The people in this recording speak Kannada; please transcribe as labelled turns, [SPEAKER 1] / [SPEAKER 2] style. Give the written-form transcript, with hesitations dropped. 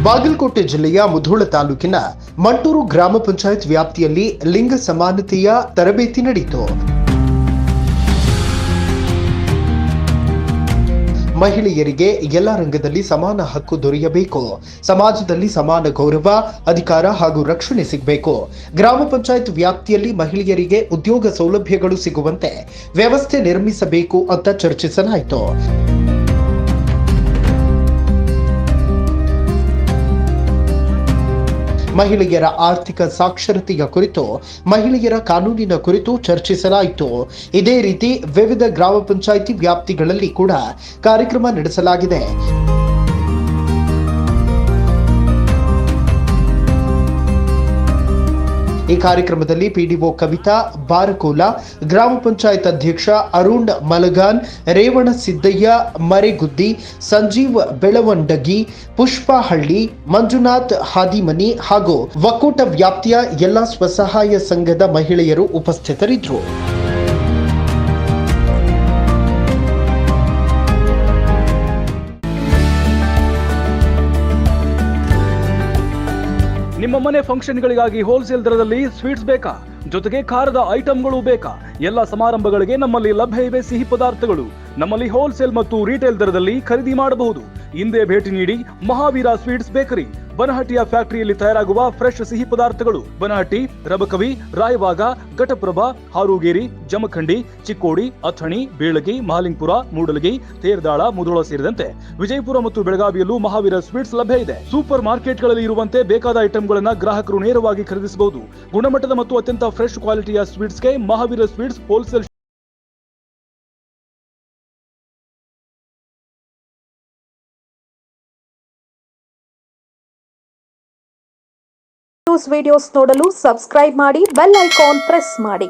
[SPEAKER 1] ಬಾಗಲಕೋಟೆ ಜಿಲ್ಲೆಯ ಮುಧೋಳ ತಾಲೂಕಿನ ಮಂಟೂರು ಗ್ರಾಮ ಪಂಚಾಯತ್ ವ್ಯಾಪ್ತಿಯಲ್ಲಿ ಲಿಂಗ ಸಮಾನತೆಯ ತರಬೇತಿ ನಡೆಯಿತು. ಮಹಿಳೆಯರಿಗೆ ಎಲ್ಲ ರಂಗದಲ್ಲಿ ಸಮಾನ ಹಕ್ಕು ದೊರೆಯಬೇಕು, ಸಮಾಜದಲ್ಲಿ ಸಮಾನ ಗೌರವ, ಅಧಿಕಾರ ಹಾಗೂ ರಕ್ಷಣೆ ಸಿಗಬೇಕು. ಗ್ರಾಮ ಪಂಚಾಯತ್ ವ್ಯಾಪ್ತಿಯಲ್ಲಿ ಮಹಿಳೆಯರಿಗೆ ಉದ್ಯೋಗ ಸೌಲಭ್ಯಗಳು ಸಿಗುವಂತೆ ವ್ಯವಸ್ಥೆ ನಿರ್ಮಿಸಬೇಕು ಅಂತ ಚರ್ಚಿಸಲಾಯಿತು. ಮಹಿಳೆಯರ ಆರ್ಥಿಕ ಸಾಕ್ಷರತೆಯ ಕುರಿತು, ಮಹಿಳೆಯರ ಕಾನೂನಿನ ಕುರಿತು ಚರ್ಚಿಸಲಾಯಿತು. ಇದೇ ರೀತಿ ವಿವಿಧ ಗ್ರಾಮ ಪಂಚಾಯಿತಿ ವ್ಯಾಪ್ತಿಗಳಲ್ಲಿ ಕೂಡ ಕಾರ್ಯಕ್ರಮ ನಡೆಸಲಾಗಿದೆ. ಈ ಕಾರ್ಯಕ್ರಮದಲ್ಲಿ ಪಿಡಿಒ ಕವಿತಾ ಬಾರಕೋಲ, ಗ್ರಾಮ ಪಂಚಾಯತ್ ಅಧ್ಯಕ್ಷ ಅರುಣ್ ಮಲಗಾನ್, ರೇವಣ ಸಿದ್ದಯ್ಯ ಮರೆಗುದ್ದಿ, ಸಂಜೀವ್ ಬೆಳವಂಡಗಿ, ಪುಷ್ಪಹಳ್ಳಿ, ಮಂಜುನಾಥ್ ಹಾದಿಮನಿ ಹಾಗೂ ಒಕ್ಕೂಟ ವ್ಯಾಪ್ತಿಯ ಎಲ್ಲ ಸ್ವಸಹಾಯ ಸಂಘದ ಮಹಿಳೆಯರು ಉಪಸ್ಥಿತರಿದ್ದರು.
[SPEAKER 2] ನಿಮ್ಮ ಮನೆ ಫಂಕ್ಷನ್ಗಳಿಗಾಗಿ ಹೋಲ್ಸೇಲ್ ದರದಲ್ಲಿ ಸ್ವೀಟ್ಸ್ ಬೇಕಾ? ಜೊತೆಗೆ ಖಾರದ ಐಟಂಗಳು ಬೇಕಾ? ಎಲ್ಲ ಸಮಾರಂಭಗಳಿಗೆ ನಮ್ಮಲ್ಲಿ ಲಭ್ಯ ಇವೆ ಸಿಹಿ ಪದಾರ್ಥಗಳು. ನಮ್ಮಲ್ಲಿ ಹೋಲ್ಸೇಲ್ ಮತ್ತು ರಿಟೇಲ್ ದರದಲ್ಲಿ ಖರೀದಿ ಮಾಡಬಹುದು. ಹಿಂದೆ ಭೇಟಿ ನೀಡಿ ಮಹಾವೀರ ಸ್ವೀಟ್ಸ್ ಬೇಕರಿ, ಬನಹಟ್ಟಿಯ ಫ್ಯಾಕ್ಟರಿಯಲ್ಲಿ ತಯಾರಾಗುವ ಫ್ರೆಶ್ ಸಿಹಿ ಪದಾರ್ಥಗಳು. ಬನಹಟ್ಟಿ, ರಬಕವಿ, ರಾಯವಾಗ, ಘಟಪ್ರಭಾ, ಹಾರೂಗೇರಿ, ಜಮಖಂಡಿ, ಚಿಕ್ಕೋಡಿ, ಅಥಣಿ, ಬೇಳಗಿ, ಮಹಾಲಿಂಗಪುರ, ಮೂಡಲಗಿ, ತೇರದಾಳ, ಮುಧೋಳ ಸೇರಿದಂತೆ ವಿಜಯಪುರ ಮತ್ತು ಬೆಳಗಾವಿಯಲ್ಲೂ ಮಹಾವೀರ ಸ್ವೀಟ್ಸ್ ಲಭ್ಯ ಇದೆ. ಸೂಪರ್ ಮಾರ್ಕೆಟ್ಗಳಲ್ಲಿ ಇರುವಂತೆ ಬೇಕಾದ ಐಟಂಗಳನ್ನು ಗ್ರಾಹಕರು ನೇರವಾಗಿ ಖರೀದಿಸಬಹುದು. ಗುಣಮಟ್ಟದ ಮತ್ತು ಅತ್ಯಂತ ಫ್ರೆಶ್ ಕ್ವಾಲಿಟಿಯ ಸ್ವೀಟ್ಸ್ಗೆ ಮಹಾವೀರ ಸ್ವೀಟ್ಸ್ ಹೋಲ್ಸೇಲ್
[SPEAKER 3] ವಿಡಿಯೋಸ್ ನೋಡಲು ಸಬ್ಸ್ಕ್ರೈಬ್ ಮಾಡಿ, ಬೆಲ್ ಐಕಾನ್ ಪ್ರೆಸ್ ಮಾಡಿ.